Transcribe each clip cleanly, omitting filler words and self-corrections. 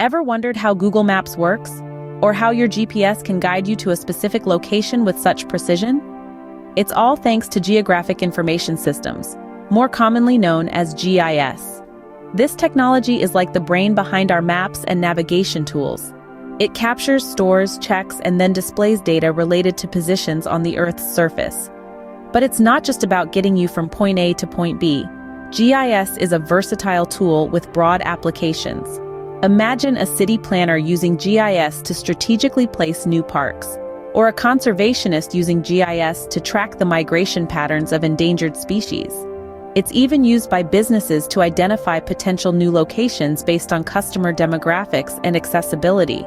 Ever wondered how Google Maps works? Or how your GPS can guide you to a specific location with such precision? It's all thanks to Geographic Information Systems, more commonly known as GIS. This technology is like the brain behind our maps and navigation tools. It captures, stores, checks, and then displays data related to positions on the Earth's surface. But it's not just about getting you from point A to point B. GIS is a versatile tool with broad applications. Imagine a city planner using GIS to strategically place new parks, or a conservationist using GIS to track the migration patterns of endangered species. It's even used by businesses to identify potential new locations based on customer demographics and accessibility.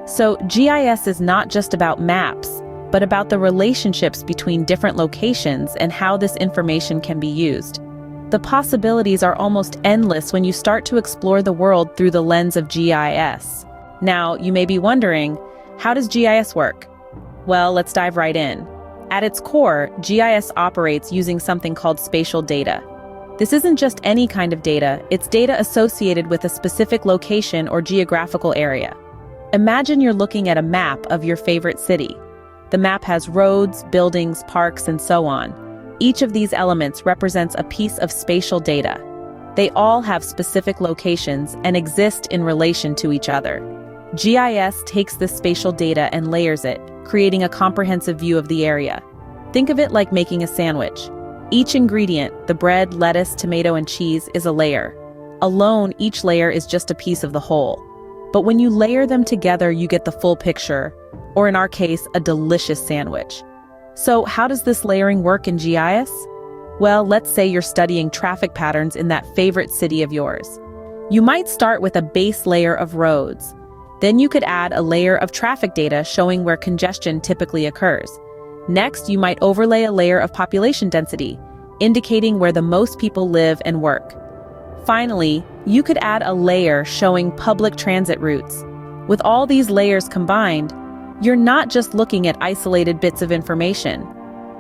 So, GIS is not just about maps, but about the relationships between different locations and how this information can be used. The possibilities are almost endless when you start to explore the world through the lens of GIS. Now, you may be wondering, how does GIS work? Well, let's dive right in. At its core, GIS operates using something called spatial data. This isn't just any kind of data, it's data associated with a specific location or geographical area. Imagine you're looking at a map of your favorite city. The map has roads, buildings, parks, and so on. Each of these elements represents a piece of spatial data. They all have specific locations and exist in relation to each other. GIS takes this spatial data and layers it, creating a comprehensive view of the area. Think of it like making a sandwich. Each ingredient, the bread, lettuce, tomato, and cheese, is a layer. Alone, each layer is just a piece of the whole. But when you layer them together, you get the full picture, or in our case, a delicious sandwich. So how does this layering work in GIS? Well, let's say you're studying traffic patterns in that favorite city of yours. You might start with a base layer of roads. Then you could add a layer of traffic data showing where congestion typically occurs. Next, you might overlay a layer of population density, indicating where the most people live and work. Finally, you could add a layer showing public transit routes. With all these layers combined, you're not just looking at isolated bits of information.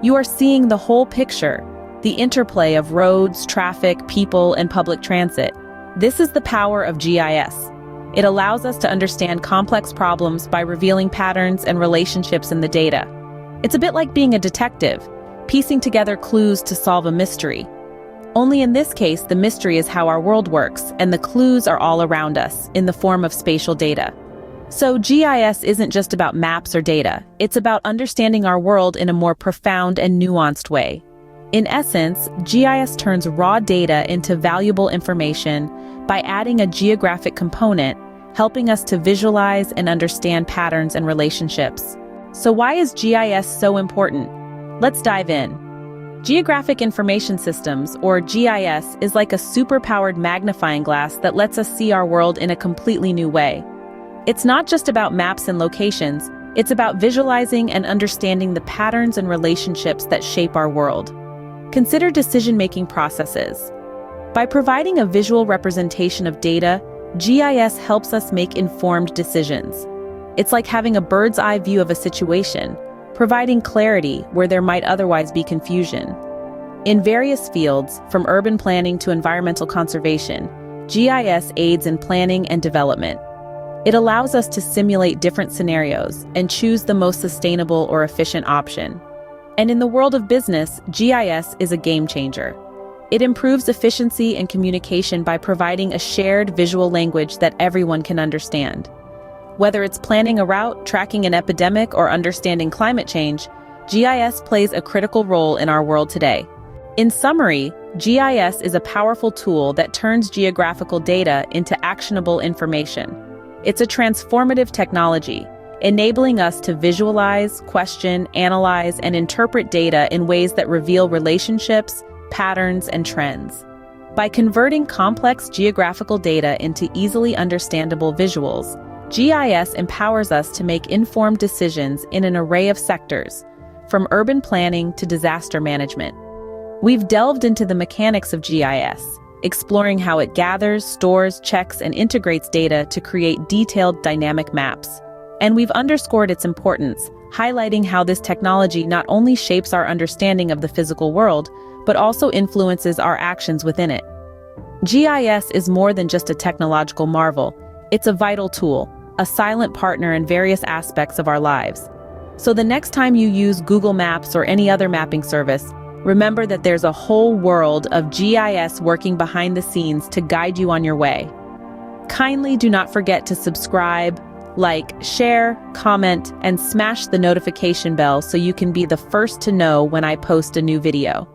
You are seeing the whole picture, the interplay of roads, traffic, people, and public transit. This is the power of GIS. It allows us to understand complex problems by revealing patterns and relationships in the data. It's a bit like being a detective, piecing together clues to solve a mystery. Only in this case, the mystery is how our world works, and the clues are all around us, in the form of spatial data. So GIS isn't just about maps or data, it's about understanding our world in a more profound and nuanced way. In essence, GIS turns raw data into valuable information by adding a geographic component, helping us to visualize and understand patterns and relationships. So why is GIS so important? Let's dive in. Geographic Information Systems, or GIS, is like a super-powered magnifying glass that lets us see our world in a completely new way. It's not just about maps and locations, it's about visualizing and understanding the patterns and relationships that shape our world. Consider decision-making processes. By providing a visual representation of data, GIS helps us make informed decisions. It's like having a bird's-eye view of a situation, providing clarity where there might otherwise be confusion. In various fields, from urban planning to environmental conservation, GIS aids in planning and development. It allows us to simulate different scenarios and choose the most sustainable or efficient option. And in the world of business, GIS is a game changer. It improves efficiency and communication by providing a shared visual language that everyone can understand. Whether it's planning a route, tracking an epidemic, or understanding climate change, GIS plays a critical role in our world today. In summary, GIS is a powerful tool that turns geographical data into actionable information. It's a transformative technology, enabling us to visualize, question, analyze, and interpret data in ways that reveal relationships, patterns, and trends. By converting complex geographical data into easily understandable visuals, GIS empowers us to make informed decisions in an array of sectors, from urban planning to disaster management. We've delved into the mechanics of GIS, exploring how it gathers, stores, checks, and integrates data to create detailed dynamic maps. And we've underscored its importance, highlighting how this technology not only shapes our understanding of the physical world, but also influences our actions within it. GIS is more than just a technological marvel. It's a vital tool, a silent partner in various aspects of our lives. So the next time you use Google Maps or any other mapping service, remember that there's a whole world of GIS working behind the scenes to guide you on your way. Kindly do not forget to subscribe, like, share, comment, and smash the notification bell so you can be the first to know when I post a new video.